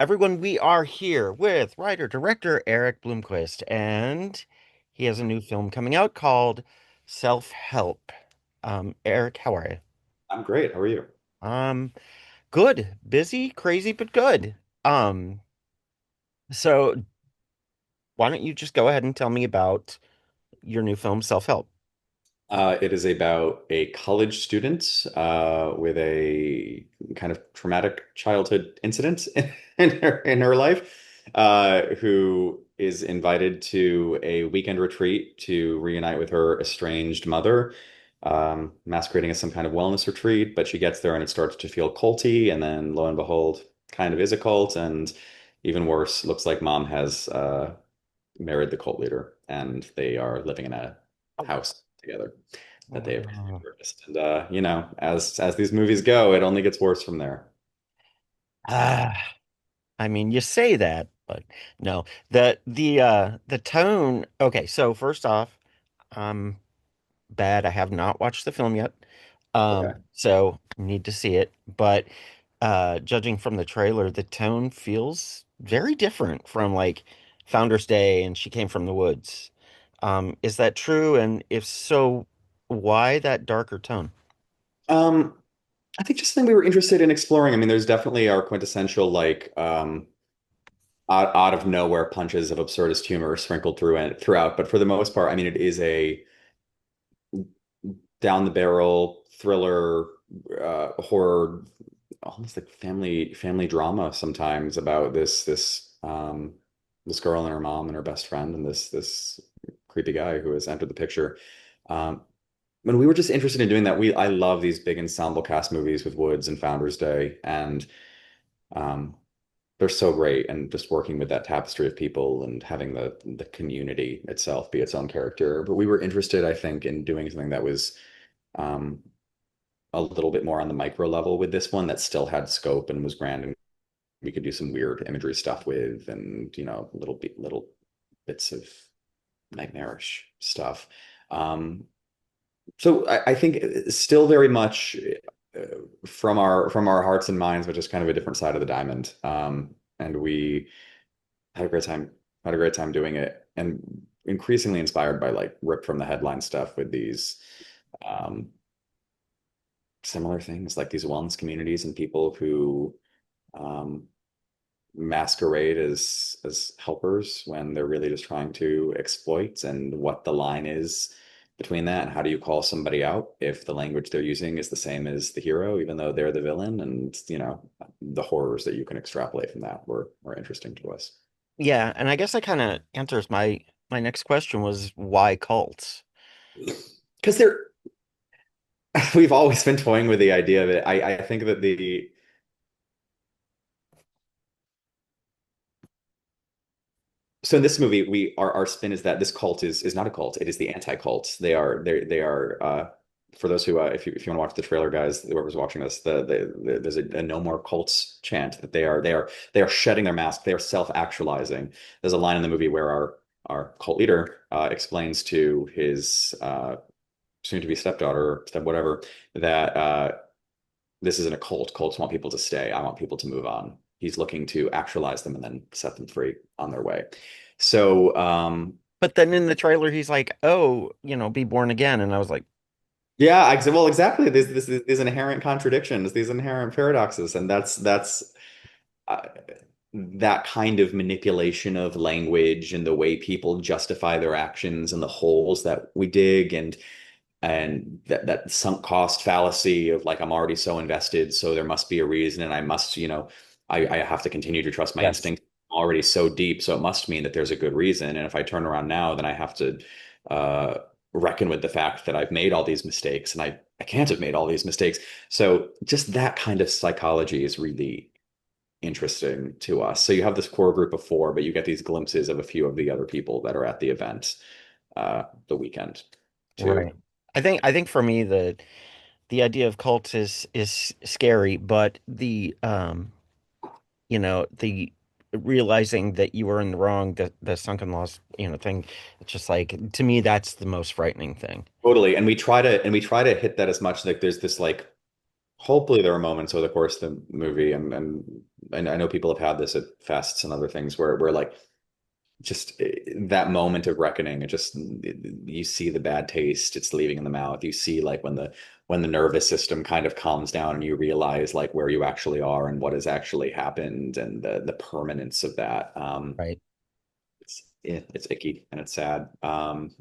Everyone, we are here with writer director Erik Bloomquist, and he has a new film coming out called Self-Help. Erik, how are you? I'm great. How are you? Um, Good, busy, crazy, but good. Um, so why don't you just go ahead and tell me about your new film, Self-Help? It is about a college student with a kind of traumatic childhood incident in her life, who is invited to a weekend retreat to reunite with her estranged mother, masquerading as some kind of wellness retreat. But she gets there and it starts to feel culty, and then lo and behold, kind of is a cult, and even worse, looks like mom has married the cult leader, and they are living in a house together that they have recently Oh. purchased. And as these movies go, it only gets worse from there. Ah, I mean, you say that, but no. The tone. Okay, so first off, um, bad. I have not watched the film yet. Okay. So need to see it. But judging from the trailer, the tone feels very different from like Founder's Day and She Came from the Woods. Is that true? And if so, why that darker tone? Um, I think just something we were interested in exploring. I mean, there's definitely our quintessential out of nowhere punches of absurdist humor sprinkled throughout, but for the most part, I mean, it is a down the barrel thriller, horror, almost like family drama sometimes about this girl and her mom and her best friend and this creepy guy who has entered the picture. Um, and we were just interested in doing that. I love these big ensemble cast movies with Woods and Founders Day, and um, they're so great. And just working with that tapestry of people and having the community itself be its own character. But we were interested, I think, in doing something that was um, a little bit more on the micro level with this one that still had scope and was grand, and we could do some weird imagery stuff with, and little bits of nightmarish stuff. Um, so I think it's still very much uh, from our hearts and minds, but just kind of a different side of the diamond. And we had a great time had a great time doing it, and increasingly inspired by like rip from the headline stuff with these um, similar things, like these wellness communities and people who um, masquerade as helpers when they're really just trying to exploit, and what the line is between that, and how do you call somebody out if the language they're using is the same as the hero, even though they're the villain, and the horrors that you can extrapolate from that were interesting to us. Yeah, and I guess that kind of answers my next question was why cults? Because they're we've always been toying with the idea of it. I think that the so in this movie, our spin is that this cult is not a cult. It is the anti-cult. They are for those who if you want to watch the trailer, guys, whoever's watching this, there's a no more cults chant, that they are shedding their mask. They are self-actualizing. There's a line in the movie where our cult leader explains to his soon-to-be stepdaughter, or step whatever, that this isn't a cult. Cults want people to stay. I want people to move on. He's looking to actualize them and then set them free on their way. So, But then in the trailer, he's like, "Oh, be born again," and I was like, yeah, well, exactly. These inherent contradictions, these inherent paradoxes, and that's uh, that kind of manipulation of language and the way people justify their actions and the holes that we dig, and that sunk cost fallacy of like, I'm already so invested, so there must be a reason, and I must, I have to continue to trust my "Yes, instinct. I'm already so deep, so it must mean that there's a good reason. And if I turn around now, then I have to uh, reckon with the fact that I've made all these mistakes, and I can't have made all these mistakes. So just that kind of psychology is really interesting to us. So you have this core group of four, but you get these glimpses of a few of the other people that are at the event the weekend too. right." I think for me the idea of cults is scary, but the realizing that you were in the wrong, the sunken loss, thing, it's just like to me that's the most frightening thing. Totally. And we try to hit that as much. Like there's this like hopefully there are moments over the course of the movie, and I know people have had this at fests and other things where like just that moment of reckoning, it just you see the bad taste it's leaving in the mouth. You see like when the nervous system kind of calms down and you realize like where you actually are and what has actually happened and the permanence of that. Right. It's icky and it's sad.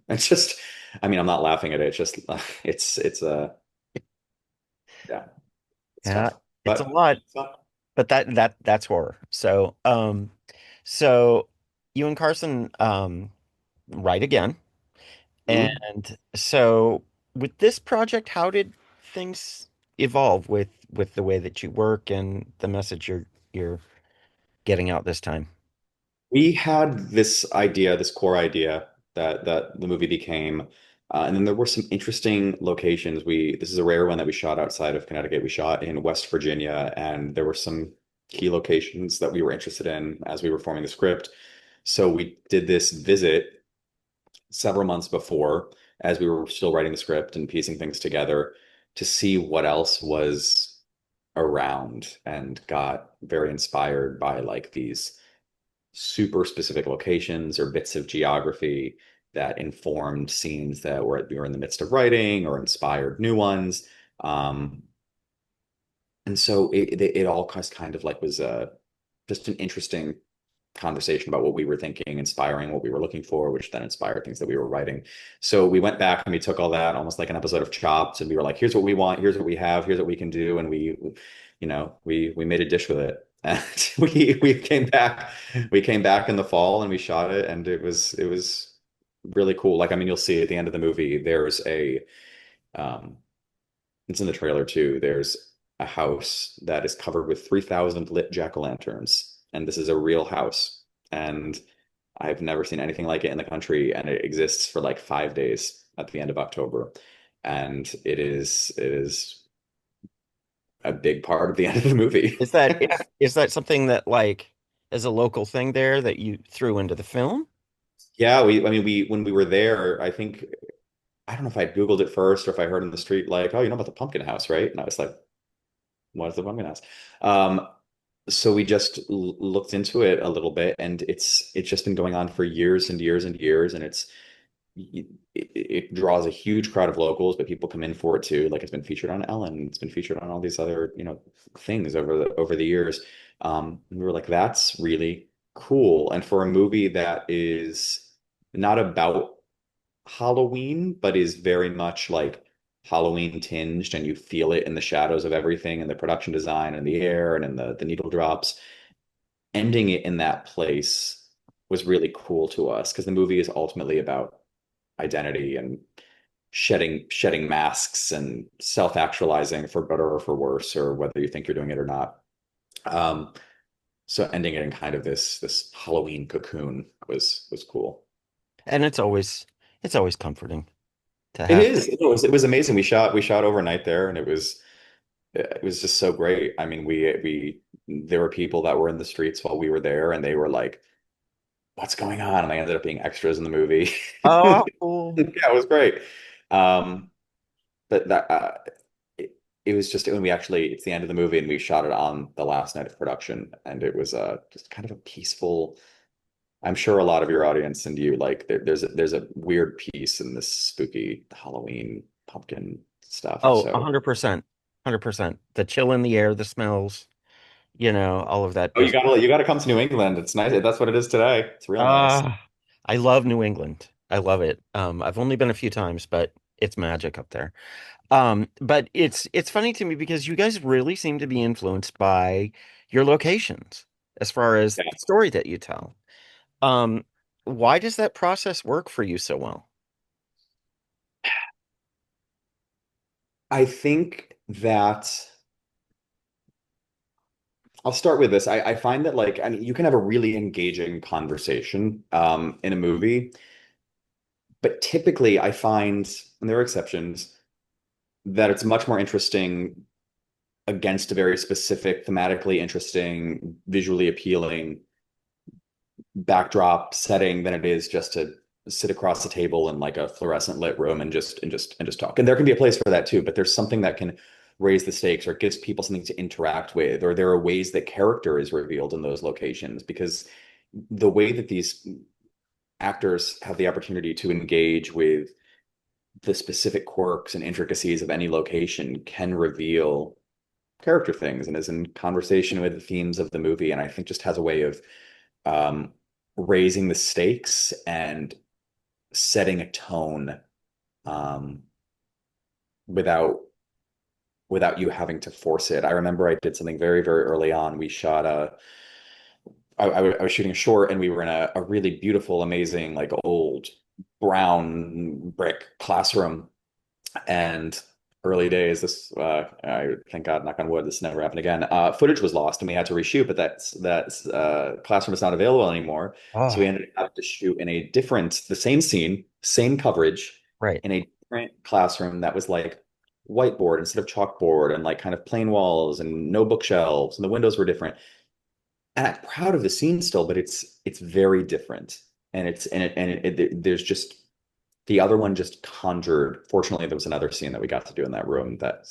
It's just, I mean, I'm not laughing at it. It's just it's yeah, it's Yeah, tough, it's a but lot, it's not. but that's horror. So you and Carson write again. Mhm. And so with this project, how did things evolve with the way that you work and the message you're getting out this time? We had this idea, this core idea that the movie became, and then there were some interesting locations. We This is a rare one that we shot outside of Connecticut. We shot in West Virginia, and there were some key locations that we were interested in as we were forming the script. So we did this visit several months before, as we were still writing the script and piecing things together, to see what else was around, and got very inspired by like these super specific locations or bits of geography that informed scenes that we were in the midst of writing or inspired new ones. Um, and so it all just kind of like was just an interesting conversation about what we were thinking, inspiring what we were looking for, which then inspired things that we were writing. So we went back and we took all that almost like an episode of Chopped, and we were like, here's what we want, here's what we have, here's what we can do, and we made a dish with it. And we came back in the fall and we shot it, and it was really cool. Like, I mean, you'll see at the end of the movie, there's a um it's in the trailer too. There's a house that is covered with 3,000 lit jack-o'-lanterns, and this is a real house. And I've never seen anything like it in the country, and it exists for like 5 days at the end of October. And it is a big part of the end of the movie. Is that something that like is a local thing there that you threw into the film? Yeah, I mean, when we were there, I don't know if I Googled it first or if I heard in the street, like, oh, you know about the pumpkin house, right? And I was like, what is the pumpkin house? Um, so we just looked into it a little bit, and it's just been going on for years and years and years, and it draws a huge crowd of locals, but people come in for it too. Like, it's been featured on Ellen, it's been featured on all these other, things over the years. And we were like, that's really cool. And for a movie that is not about Halloween, but is very much like Halloween tinged, and you feel it in the shadows of everything and the production design and the air and in the needle drops. Ending it in that place was really cool to us because the movie is ultimately about identity and shedding masks and self-actualizing for better or for worse, or whether you think you're doing it or not. Um, so ending it in kind of this Halloween cocoon was cool. And it's always comforting to It have. is. It was amazing. We shot overnight there, and it was just so great. I mean, we there were people that were in the streets while we were there, and they were like, "What's going on?" And they ended up being extras in the movie. Oh, cool. Yeah, it was great. Um, but it was just when we actually it's the end of the movie, and we shot it on the last night of production, and it was just kind of a peaceful. I'm sure a lot of your audience and you like there's a weird piece in this spooky Halloween pumpkin stuff. Oh, So, 100%. 100%. The chill in the air, the smells, all of that oh, you just gotta come to New England. It's nice. That's what it is today. It's real nice. ah I love New England. I love it. I've only been a few times, but it's magic up there. But it's funny to me because you guys really seem to be influenced by your locations as far as Yeah. the story that you tell. Um, why does that process work for you so well? I think that I'll start with this. I find that, like, I mean, you can have a really engaging conversation in a movie, but typically I find, and there are exceptions, that it's much more interesting against a very specific, thematically interesting, visually appealing backdrop setting than it is just to sit across the table in like a fluorescent lit room and just talk. And there can be a place for that too, but there's something that can raise the stakes or it gives people something to interact with, or there are ways that character is revealed in those locations because the way that these actors have the opportunity to engage with the specific quirks and intricacies of any location can reveal character things and is in conversation with the themes of the movie. And I think just has a way of um, raising the stakes and setting a tone um, without without you having to force it. I remember I did something very, very early on. We shot I was shooting a short and we were in a really beautiful, amazing, like old brown brick classroom. And early days, this I thank God, knock on wood, this never happened again. Footage was lost and we had to reshoot, but that's classroom is not available anymore. So we Oh, ended up having to shoot in a different, the same scene, same coverage, right. in a different classroom that was like whiteboard instead of chalkboard and like kind of plain walls and no bookshelves and the windows were different. And I'm proud of the scene still, but it's very different. And it's there's just the other one just conjured. Fortunately, there was another scene that we got to do in that room that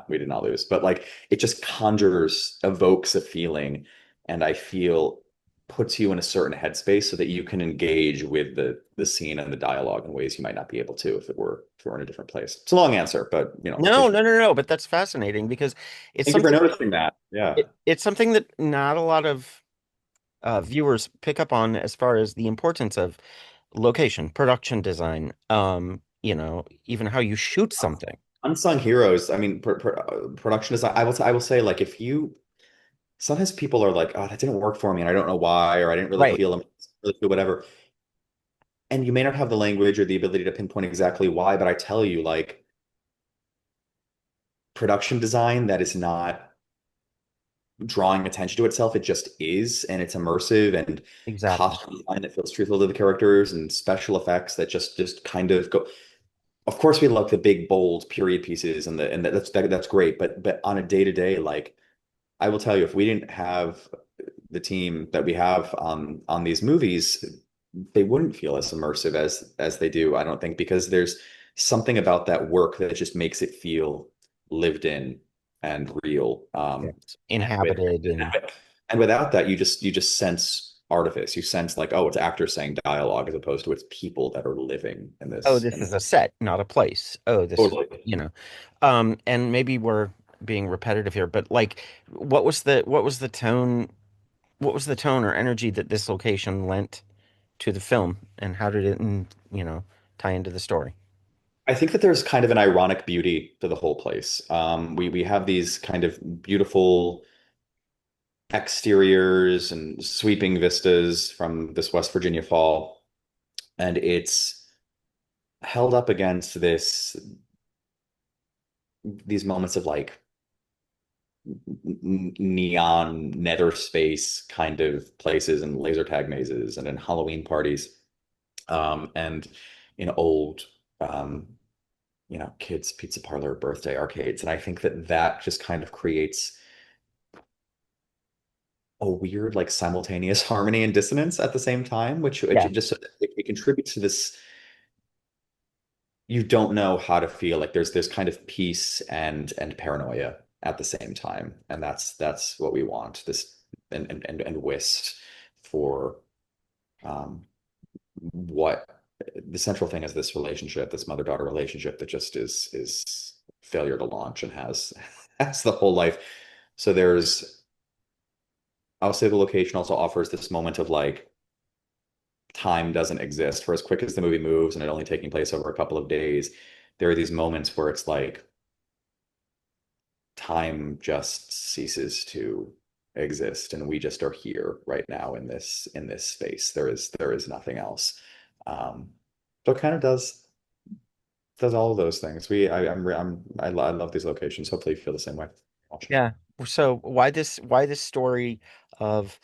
we did not lose. But like it just conjures, evokes a feeling, and I feel puts you in a certain headspace so that you can engage with the scene and the dialogue in ways you might not be able to if it were in a different place. It's a long answer, but No, location. no, no, no, but that's fascinating because it's Thank you for something noticing that. Yeah. it's something that not a lot of viewers pick up on as far as the importance of location, production design, even how you shoot something. Unsung heroes. I mean, production design. I will say, like, if you sometimes people are like, oh, that didn't work for me, and I don't know why, or I didn't Right. really feel whatever. And you may not have the language or the ability to pinpoint exactly why, but I tell you, like, production design that is not drawing attention to itself, it just is, and it's immersive, and Exactly. costume design that feels truthful to the characters, and special effects that just kind of go. Of course, we love the big, bold period pieces, and that's great. But on a day to day, like I will tell you, if we didn't have the team that we have on these movies, they wouldn't feel as immersive as they do, I don't think, because there's something about that work that just makes it feel lived in and real. Yes. And with Inhabited and and without that, you just sense artifice. You sense like, oh, it's actors saying dialogue as opposed to it's people that are living in oh, this this in is this. a set, not a place. Oh, this is, Totally. and maybe we're being repetitive here, but like what was the tone, what was the tone or energy that this location lent to the film and how did it, tie into the story? I think that there's kind of an ironic beauty to the whole place. We have these kind of beautiful exteriors and sweeping vistas from this West Virginia fall, and it's held up against these moments of like neon nether space kind of places and laser tag mazes and in Halloween parties, and in old um, kids pizza parlor birthday arcades. And I think that that just kind of creates a weird like simultaneous harmony and dissonance at the same time, which Yeah. it just it contributes to this. You don't know how to feel. Like there's kind of peace and paranoia at the same time, and that's what we want. This and whist for um, what the central thing is this relationship, this mother-daughter relationship that just is failure to launch and has has the whole life. So there's I'll say the location also offers this moment of like time doesn't exist. For as quick as the movie moves and it only taking place over a couple of days, there are these moments where it's like time just ceases to exist and we just are here right now in this space. There is nothing else. So it kind of does all of those things. I love these locations. Hopefully you feel the same way. Watching. Yeah. So why this story of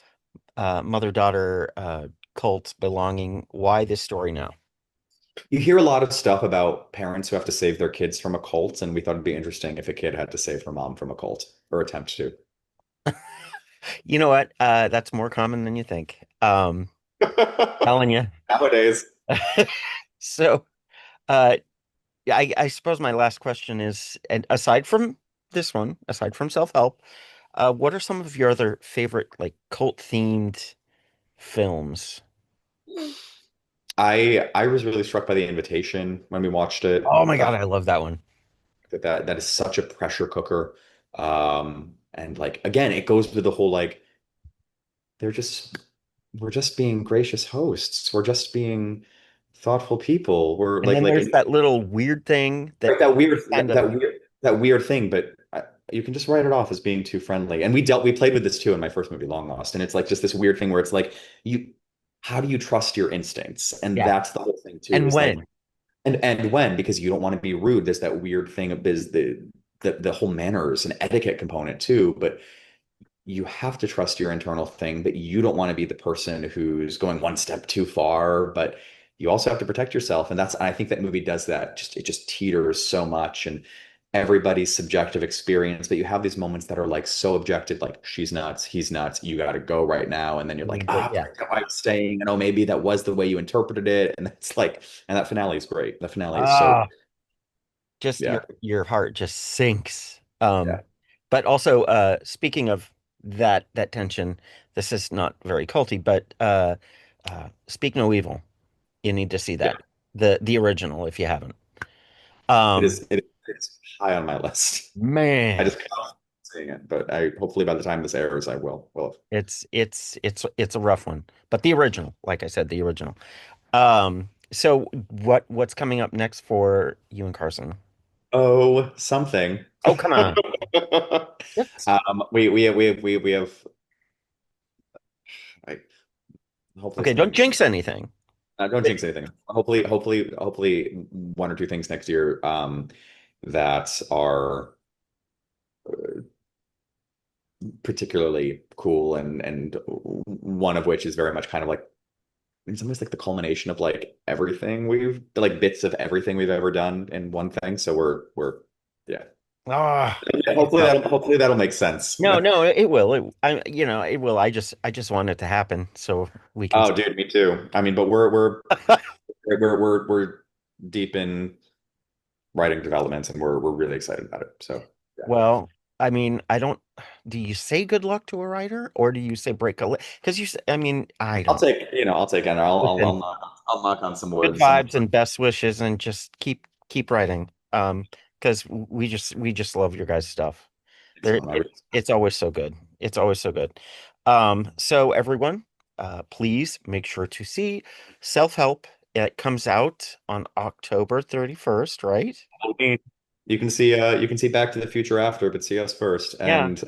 mother-daughter cult belonging? Why this story now? You hear a lot of stuff about parents who have to save their kids from a cult, and we thought it'd be interesting if a kid had to save her mom from a cult or attempt to. You know what? That's more common than you think. Telling you. Nowadays, So, uh, I suppose my last question is, and aside from this one, aside from self-help, what are some of your other favorite like cult themed films? I was really struck by The Invitation when we watched it. Oh my God, I love that one. That is such a pressure cooker. And like again, it goes with the whole like they're just we're just being gracious hosts. We're just being thoughtful people. We're And then like there's that little weird thing like that that weird kind that, of, that weird thing, but you can just write it off as being too friendly. And we played with this too in my first movie, Long Lost, and it's like just this weird thing where it's like you how do you trust your instincts? And yeah. that's the whole thing too, And is like when? and when because you don't want to be rude. There's that weird thing of the whole manners and etiquette component too, but you have to trust your internal thing that you don't want to be the person who's going one step too far, but you also have to protect yourself. And I think that movie does that. Just it just teeters so much and everybody's subjective experience, but you have these moments that are like so objective, like she's nuts, he's nuts, you got to go right now. And then you're like, ah, Yeah. I'm staying. And oh, maybe that was the way you interpreted it. And it's like, and that finale is great. The finale is so, Ah, just yeah, your heart just sinks. yeah, But also, speaking of that tension, this is not very culty, but Speak No Evil. You need to see yeah. that. The original if you haven't. Um, It's high on my list. I man, just can't seeing it, but I hopefully by the time this airs, I will. Well, it's a rough one. But the original, like I said, the original. So what's coming up next for you and Carson? oh, something. Oh, come on. Yes. We have. I hopefully Okay, don't something. jinx anything. Don't jinx anything. Hopefully, one or two things next year. That are particularly cool, and one of which is very much kind of like in some ways like the culmination of like everything we've like bits of everything we've ever done in one thing. So we're yeah. Ah, Yeah, I know. hopefully that'll make sense. No, no, it will. It will. I just want it to happen so we can. Oh, dude, me too. I mean, but we're deep in writing developments, and we're really excited about it. So yeah, Well, I mean, I don't. Do you say good luck to a writer, or do you say break a leg? Because I mean, I don't. I'll take it. Listen, I'll knock on some good wood. Some vibes and best wishes, and just keep writing. Because we just love your guys' stuff. thanks, There, man. I really, it's always so good. It's always so good. So everyone, please make sure to see Self-Help. It comes out on October 31st, right? you can see Back to the Future after, but see us first. Yeah. And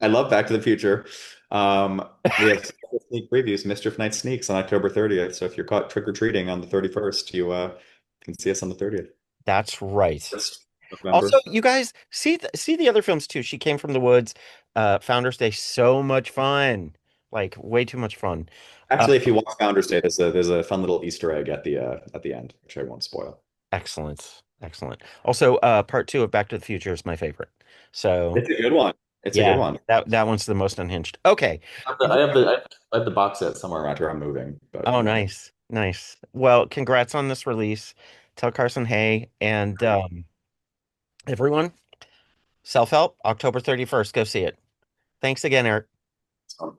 I love Back to the Future. We have sneak previews, Mischief Night sneaks on October 30th. So if you're caught trick-or-treating on the 31st, you can see us on the 30th. That's right. First Also, November. you guys see the other films too. She Came from the Woods, Founders Day, so much fun. Like way too much fun. Uh, Actually, if you watch Founders Day, there's a fun little Easter egg at the end, which I won't spoil. Excellent. Excellent. Also, part two of Back to the Future is my favorite. So It's a good one. It's a good yeah, one. that one's the most unhinged. Okay. I have the box set somewhere around here. I'm moving, but Oh, yeah. nice. Nice. Well, congrats on this release. Tell Carson hey, and everyone, Self-Help, October 31st. Go see it. Thanks again, Eric. So